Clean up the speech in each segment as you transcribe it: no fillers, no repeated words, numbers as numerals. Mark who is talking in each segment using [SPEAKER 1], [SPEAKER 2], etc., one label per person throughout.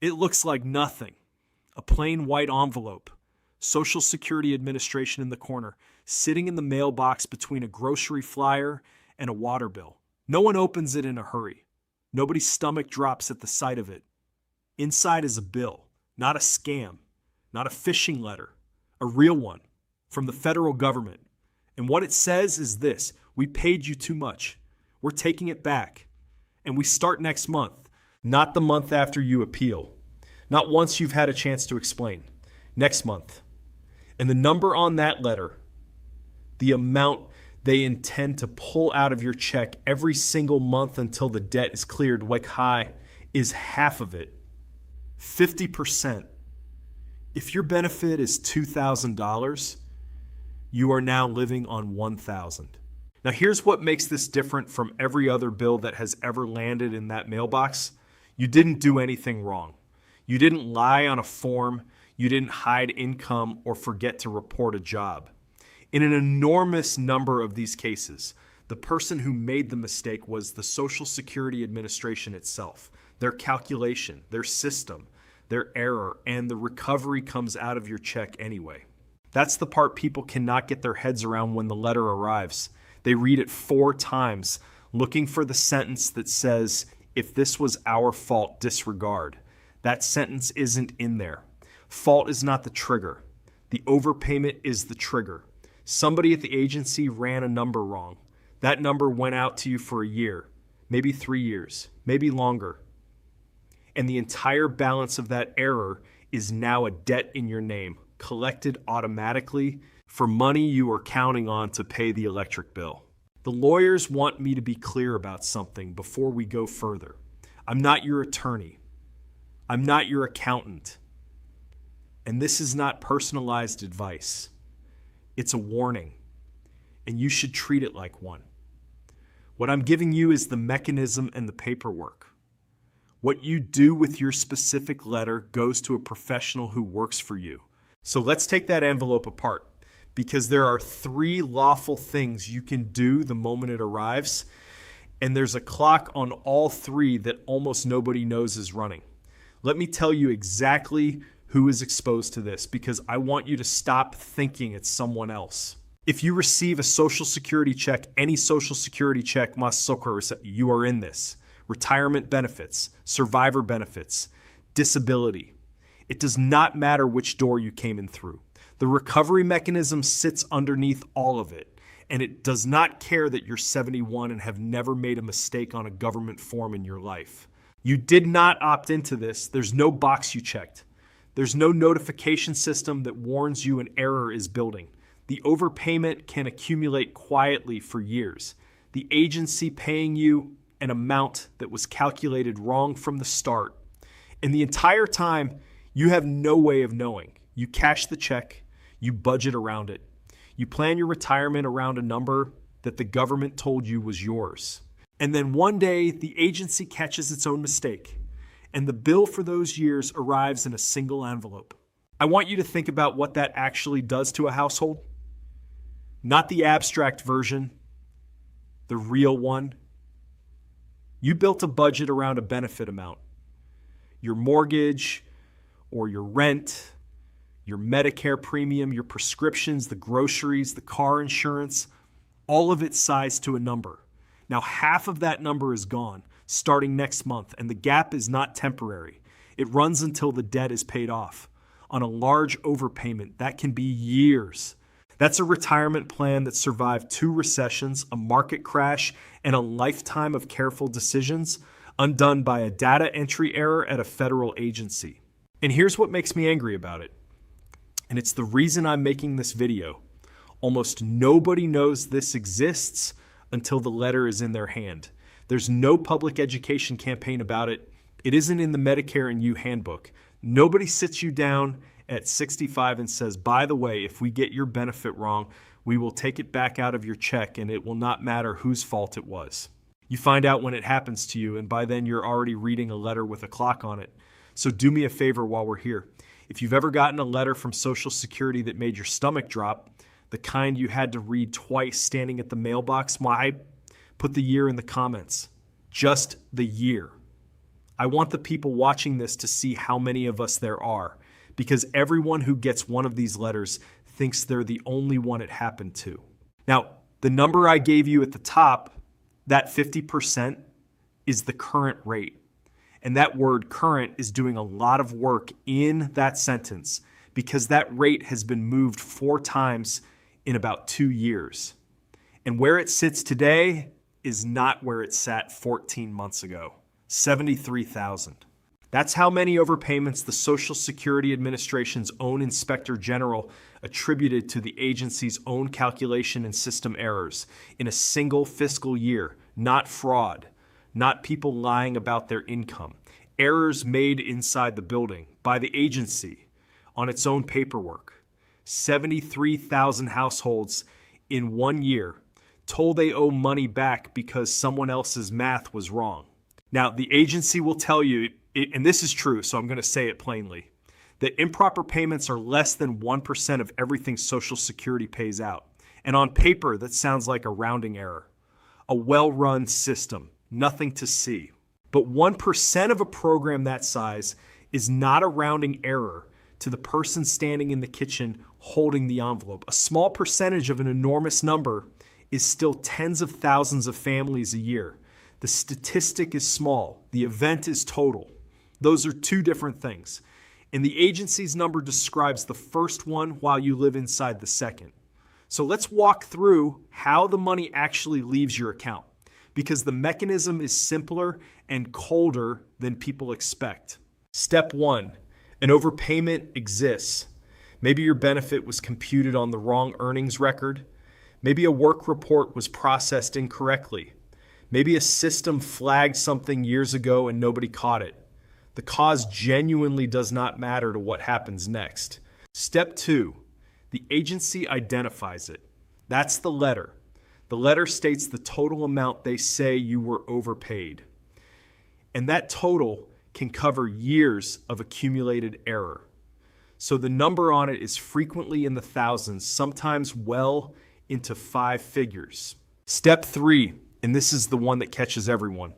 [SPEAKER 1] It looks like nothing. A plain white envelope, Social Security Administration in the corner, sitting in the mailbox between a grocery flyer and a water bill. No one opens it in a hurry. Nobody's stomach drops at the sight of it. Inside is a bill, not a scam, not a phishing letter, a real one from the federal government. And what it says is this: we paid you too much. We're taking it back. And we start next month, not the month after you appeal. Not once you've had a chance to explain. Next month. And the number on that letter, the amount they intend to pull out of your check every single month until the debt is cleared, like high, is half of it. 50%. If your benefit is $2,000, you are now living on $1,000. Now here's what makes this different from every other bill that has ever landed in that mailbox. You didn't do anything wrong. You didn't lie on a form. You didn't hide income or forget to report a job. In an enormous number of these cases, the person who made the mistake was the Social Security Administration itself, their calculation, their system, their error, and the recovery comes out of your check anyway. That's the part people cannot get their heads around when the letter arrives. They read it 4 times, looking for the sentence that says, "If this was our fault, disregard." That sentence isn't in there. Fault is not the trigger. The overpayment is the trigger. Somebody at the agency ran a number wrong. That number went out to you for a year, maybe 3 years, maybe longer. And the entire balance of that error is now a debt in your name, collected automatically for money you are counting on to pay the electric bill. The lawyers want me to be clear about something before we go further. I'm not your attorney. I'm not your accountant. And this is not personalized advice. It's a warning, and you should treat it like one. What I'm giving you is the mechanism and the paperwork. What you do with your specific letter goes to a professional who works for you. So let's take that envelope apart, because there are 3 lawful things you can do the moment it arrives, and there's a clock on all 3 that almost nobody knows is running. Let me tell you exactly who is exposed to this, because I want you to stop thinking it's someone else. If you receive a Social Security check, any Social Security check, you are in this. Retirement benefits, survivor benefits, disability. It does not matter which door you came in through. The recovery mechanism sits underneath all of it, and it does not care that you're 71 and have never made a mistake on a government form in your life. You did not opt into this. There's no box you checked. There's no notification system that warns you an error is building. The overpayment can accumulate quietly for years. The agency paying you an amount that was calculated wrong from the start. And the entire time, you have no way of knowing. You cash the check, you budget around it. You plan your retirement around a number that the government told you was yours. And then one day, the agency catches its own mistake, and the bill for those years arrives in a single envelope. I want you to think about what that actually does to a household. Not the abstract version, the real one. You built a budget around a benefit amount. Your mortgage or your rent, your Medicare premium, your prescriptions, the groceries, the car insurance, all of it sized to a number. Now, half of that number is gone starting next month, and the gap is not temporary. It runs until the debt is paid off. On a large overpayment, that can be years. That's a retirement plan that survived 2 recessions, a market crash, and a lifetime of careful decisions undone by a data entry error at a federal agency. And here's what makes me angry about it. And it's the reason I'm making this video. Almost nobody knows this exists until the letter is in their hand. There's no public education campaign about it. It isn't in the Medicare and You handbook. Nobody sits you down at 65 and says, by the way, if we get your benefit wrong, we will take it back out of your check and it will not matter whose fault it was. You find out when it happens to you, and by then you're already reading a letter with a clock on it. So do me a favor while we're here. If you've ever gotten a letter from Social Security that made your stomach drop, the kind you had to read twice standing at the mailbox, put the year in the comments. Just the year. I want the people watching this to see how many of us there are, because everyone who gets one of these letters thinks they're the only one it happened to. Now, the number I gave you at the top, that 50%, is the current rate. And that word current is doing a lot of work in that sentence because that rate has been moved 4 times in about 2 years. And where it sits today is not where it sat 14 months ago, 73,000. That's how many overpayments the Social Security Administration's own Inspector General attributed to the agency's own calculation and system errors in a single fiscal year, not fraud, not people lying about their income. Errors made inside the building by the agency on its own paperwork. 73,000 households in 1 year told they owe money back because someone else's math was wrong. Now, the agency will tell you, and this is true, so I'm going to say it plainly, that improper payments are less than 1% of everything Social Security pays out. And on paper, that sounds like a rounding error. A well-run system, nothing to see. But 1% of a program that size is not a rounding error to the person standing in the kitchen holding the envelope. A small percentage of an enormous number is still tens of thousands of families a year. The statistic is small. The event is total. Those are 2 different things. And the agency's number describes the first one while you live inside the second. So let's walk through how the money actually leaves your account, because the mechanism is simpler and colder than people expect. Step 1, an overpayment exists. Maybe your benefit was computed on the wrong earnings record. Maybe a work report was processed incorrectly. Maybe a system flagged something years ago and nobody caught it. The cause genuinely does not matter to what happens next. Step 2, the agency identifies it. That's the letter. The letter states the total amount they say you were overpaid. And that total can cover years of accumulated error. So the number on it is frequently in the thousands, sometimes well into 5 figures. Step 3, and this is the one that catches everyone.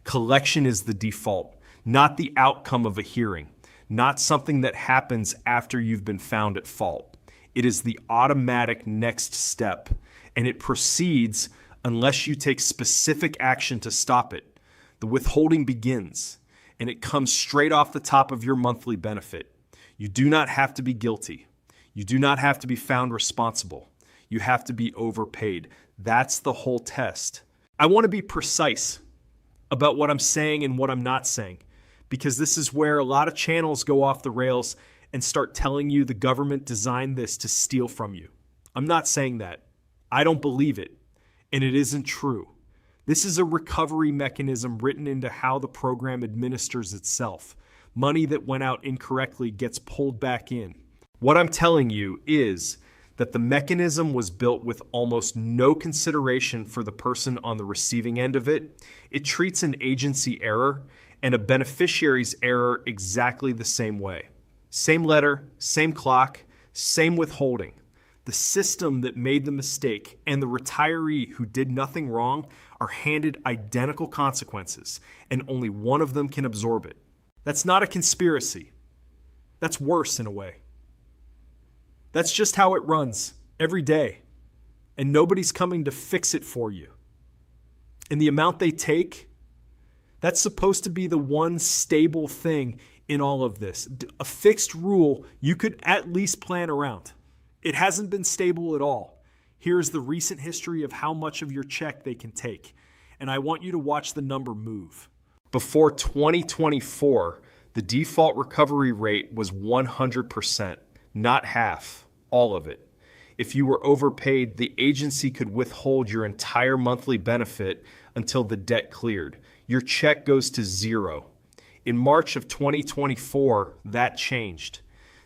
[SPEAKER 1] Collection is the default, not the outcome of a hearing, not something that happens after you've been found at fault. It is the automatic next step, and it proceeds unless you take specific action to stop it. The withholding begins, and it comes straight off the top of your monthly benefit. You do not have to be guilty. You do not have to be found responsible. You have to be overpaid. That's the whole test. I want to be precise about what I'm saying and what I'm not saying, because this is where a lot of channels go off the rails and start telling you the government designed this to steal from you. I'm not saying that. I don't believe it, and it isn't true. This is a recovery mechanism written into how the program administers itself. Money that went out incorrectly gets pulled back in. What I'm telling you is that the mechanism was built with almost no consideration for the person on the receiving end of it. It treats an agency error and a beneficiary's error exactly the same way. Same letter, same clock, same withholding. The system that made the mistake and the retiree who did nothing wrong are handed identical consequences, and only one of them can absorb it. That's not a conspiracy. That's worse in a way. That's just how it runs every day, and nobody's coming to fix it for you. And the amount they take, that's supposed to be the one stable thing in all of this. A fixed rule you could at least plan around. It hasn't been stable at all. Here's the recent history of how much of your check they can take, and I want you to watch the number move. Before 2024, the default recovery rate was 100%, not half, all of it. If you were overpaid, the agency could withhold your entire monthly benefit until the debt cleared. Your check goes to 0. In March of 2024, that changed.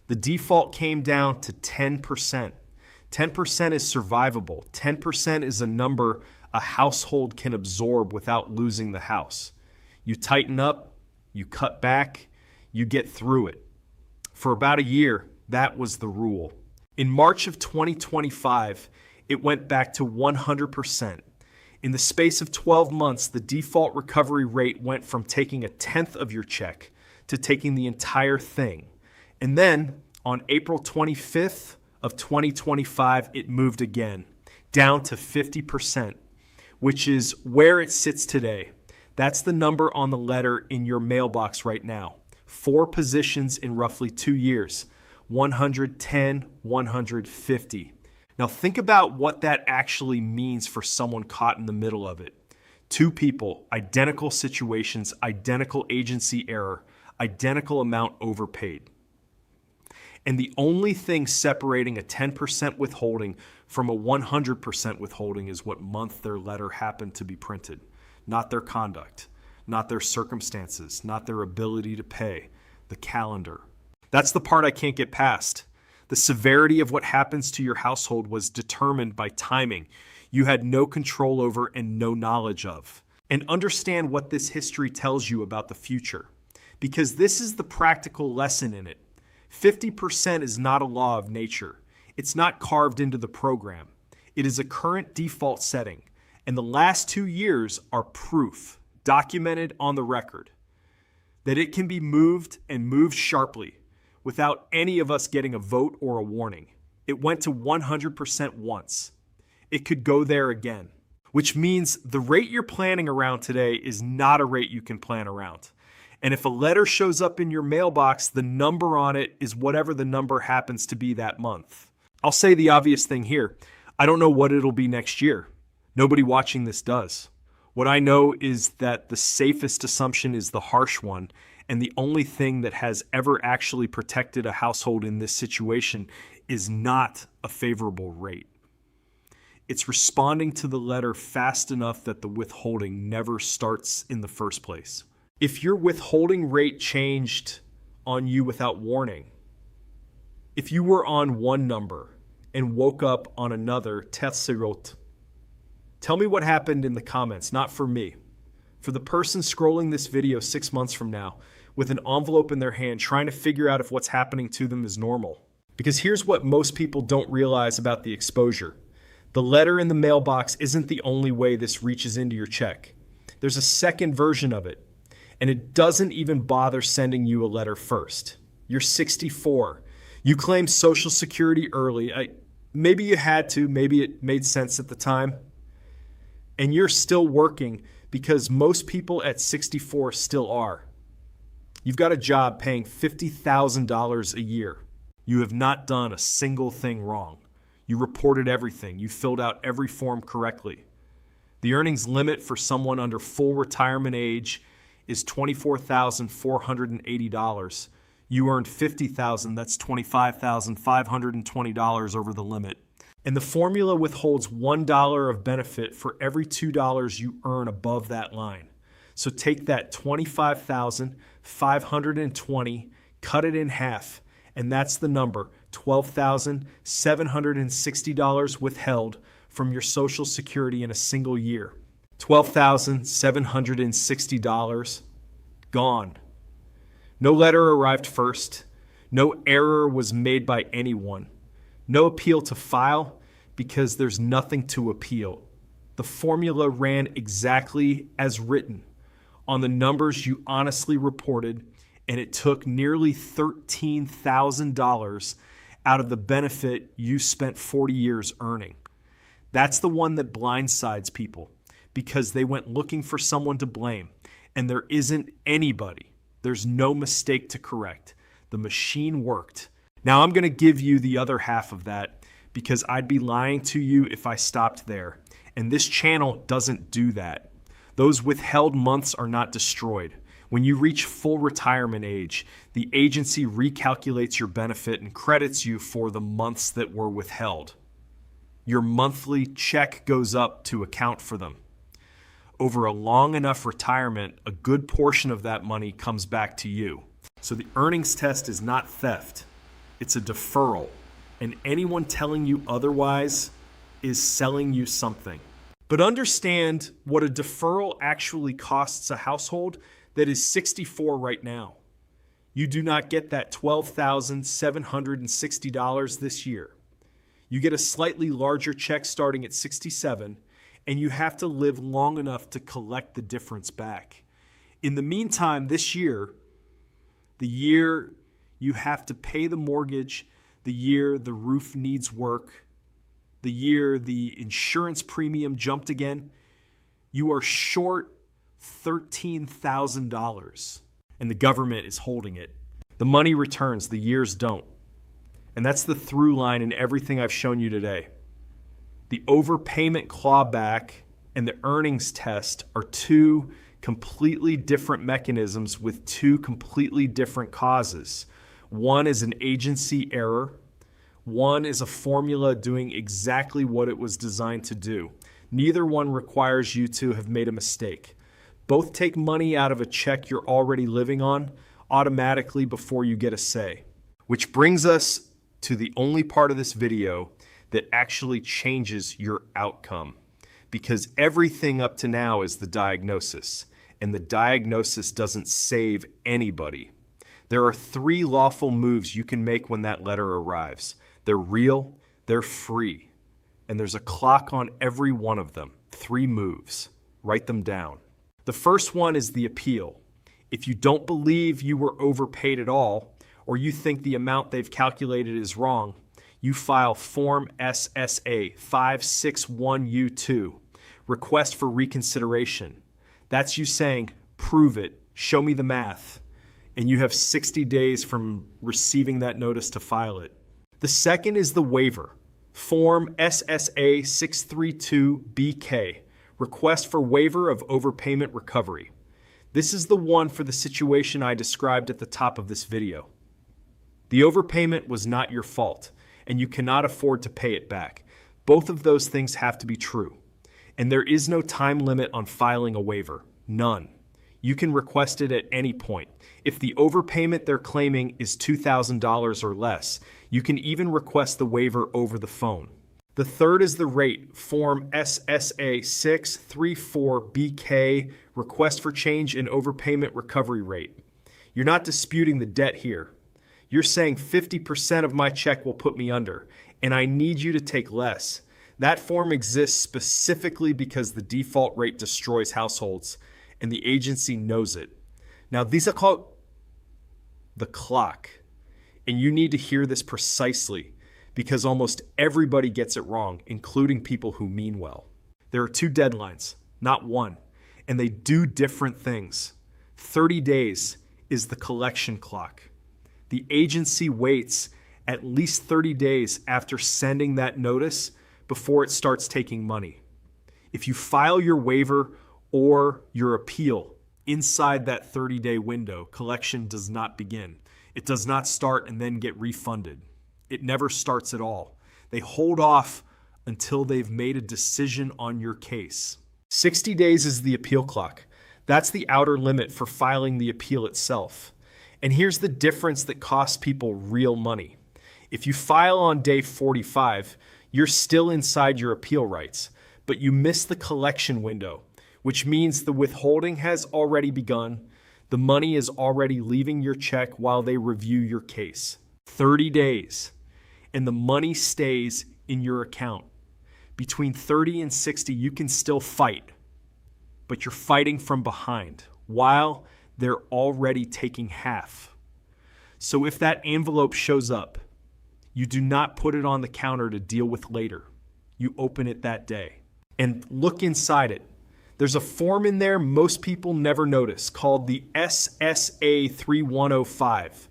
[SPEAKER 1] The default came down to 10%. 10% is survivable. 10% is a number a household can absorb without losing the house. You tighten up, you cut back, you get through it. For about a year, that was the rule. In March of 2025, it went back to 100%. In the space of 12 months, the default recovery rate went from taking a tenth of your check to taking the entire thing. And then on April 25th of 2025, it moved again, down to 50%, which is where it sits today. That's the number on the letter in your mailbox right now. 4 positions in roughly 2 years, 110, 150. Now think about what that actually means for someone caught in the middle of it. 2 people, identical situations, identical agency error, identical amount overpaid. And the only thing separating a 10% withholding from a 100% withholding is what month their letter happened to be printed, not their conduct, not their circumstances, not their ability to pay, the calendar. That's the part I can't get past. The severity of what happens to your household was determined by timing you had no control over and no knowledge of. And understand what this history tells you about the future, because this is the practical lesson in it. 50% is not a law of nature. It's not carved into the program. It is a current default setting, and the last 2 years are proof, documented on the record, that it can be moved and moved sharply without any of us getting a vote or a warning. It went to 100% once. It could go there again, which means the rate you're planning around today is not a rate you can plan around. And if a letter shows up in your mailbox, the number on it is whatever the number happens to be that month. I'll say the obvious thing here. I don't know what it'll be next year. Nobody watching this does. What I know is that the safest assumption is the harsh one, and the only thing that has ever actually protected a household in this situation is not a favorable rate. It's responding to the letter fast enough that the withholding never starts in the first place. If your withholding rate changed on you without warning, if you were on one number and woke up on another, tell me what happened in the comments, not for me. For the person scrolling this video 6 months from now with an envelope in their hand trying to figure out if what's happening to them is normal. Because here's what most people don't realize about the exposure. The letter in the mailbox isn't the only way this reaches into your check. There's a second version of it, and it doesn't even bother sending you a letter first. You're 64. You claimed Social Security early. Maybe you had to, maybe it made sense at the time. And you're still working because most people at 64 still are. You've got a job paying $50,000 a year. You have not done a single thing wrong. You reported everything. You filled out every form correctly. The earnings limit for someone under full retirement age is $24,480. You earned $50,000. That's $25,520 over the limit. And the formula withholds $1 of benefit for every $2 you earn above that line. So take that $25,520, cut it in half, and that's the number, $12,760 withheld from your Social Security in a single year. $12,760 gone. No letter arrived first. No error was made by anyone. No appeal to file because there's nothing to appeal. The formula ran exactly as written on the numbers you honestly reported, and it took nearly $13,000 out of the benefit you spent 40 years earning. That's the one that blindsides people because they went looking for someone to blame, and there isn't anybody. There's no mistake to correct. The machine worked. Now I'm going to give you the other half of that because I'd be lying to you if I stopped there. And this channel doesn't do that. Those withheld months are not destroyed. When you reach full retirement age, the agency recalculates your benefit and credits you for the months that were withheld. Your monthly check goes up to account for them. Over a long enough retirement, a good portion of that money comes back to you. So the earnings test is not theft. It's a deferral. And anyone telling you otherwise is selling you something. But understand what a deferral actually costs a household that is 64 right now. You do not get that $12,760 this year. You get a slightly larger check starting at 67, and you have to live long enough to collect the difference back. In the meantime, this year, the year you have to pay the mortgage, the year the roof needs work, the year the insurance premium jumped again, you are short $13,000, and the government is holding it. The money returns, the years don't. And that's the through line in everything I've shown you today. The overpayment clawback and the earnings test are two completely different mechanisms with two completely different causes. One is an agency error. One is a formula doing exactly what it was designed to do. Neither one requires you to have made a mistake. Both take money out of a check you're already living on automatically before you get a say. Which brings us to the only part of this video that actually changes your outcome. Because everything up to now is the diagnosis, and the diagnosis doesn't save anybody. There are 3 lawful moves you can make when that letter arrives. They're real, they're free, and there's a clock on every one of them. 3 moves. Write them down. The first one is the appeal. If you don't believe you were overpaid at all, or you think the amount they've calculated is wrong, you file Form SSA.gov, Request for Reconsideration. That's you saying, prove it, show me the math, and you have 60 days from receiving that notice to file it. The second is the waiver, Form SSA.632BK, Request for Waiver of Overpayment Recovery. This is the one for the situation I described at the top of this video. The overpayment was not your fault, and you cannot afford to pay it back. Both of those things have to be true. And there is no time limit on filing a waiver. None. You can request it at any point. If the overpayment they're claiming is $2,000 or less, you can even request the waiver over the phone. The third is the rate, Form SSA.634BK, Request for Change in Overpayment Recovery Rate. You're not disputing the debt here. You're saying 50% of my check will put me under, and I need you to take less. That form exists specifically because the default rate destroys households, and the agency knows it. Now, these are called the clock, and you need to hear this precisely because almost everybody gets it wrong, including people who mean well. There are 2 deadlines, not one, and they do different things. 30 days is the collection clock. The agency waits at least 30 days after sending that notice before it starts taking money. If you file your waiver or your appeal inside that 30-day window, collection does not begin. It does not start and then get refunded. It never starts at all. They hold off until they've made a decision on your case. 60 days is the appeal clock. That's the outer limit for filing the appeal itself. And here's the difference that costs people real money. If you file on day 45, you're still inside your appeal rights, but you miss the collection window, which means the withholding has already begun. The money is already leaving your check while they review your case. 30 days, and the money stays in your account. Between 30 and 60, you can still fight, but you're fighting from behind while they're already taking half. So if that envelope shows up, you do not put it on the counter to deal with later. You open it that day and look inside it. There's a form in there most people never notice called the SSA 3105.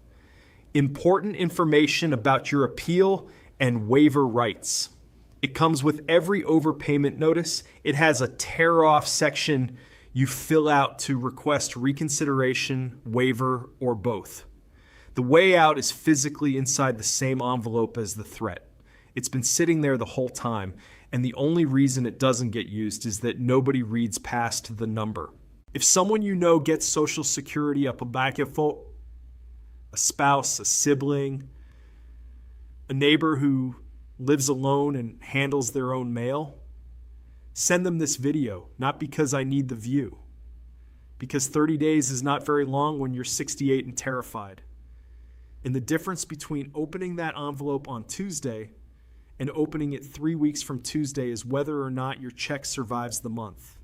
[SPEAKER 1] Important information about your appeal and waiver rights. It comes with every overpayment notice. It has a tear-off section you fill out to request reconsideration, waiver, or both. The way out is physically inside the same envelope as the threat. It's been sitting there the whole time, and the only reason it doesn't get used is that nobody reads past the number. If someone you know gets Social Security up a back at full, a spouse, a sibling, a neighbor who lives alone and handles their own mail, send them this video, not because I need the view, because 30 days is not very long when you're 68 and terrified. And the difference between opening that envelope on Tuesday and opening it 3 weeks from Tuesday is whether or not your check survives the month.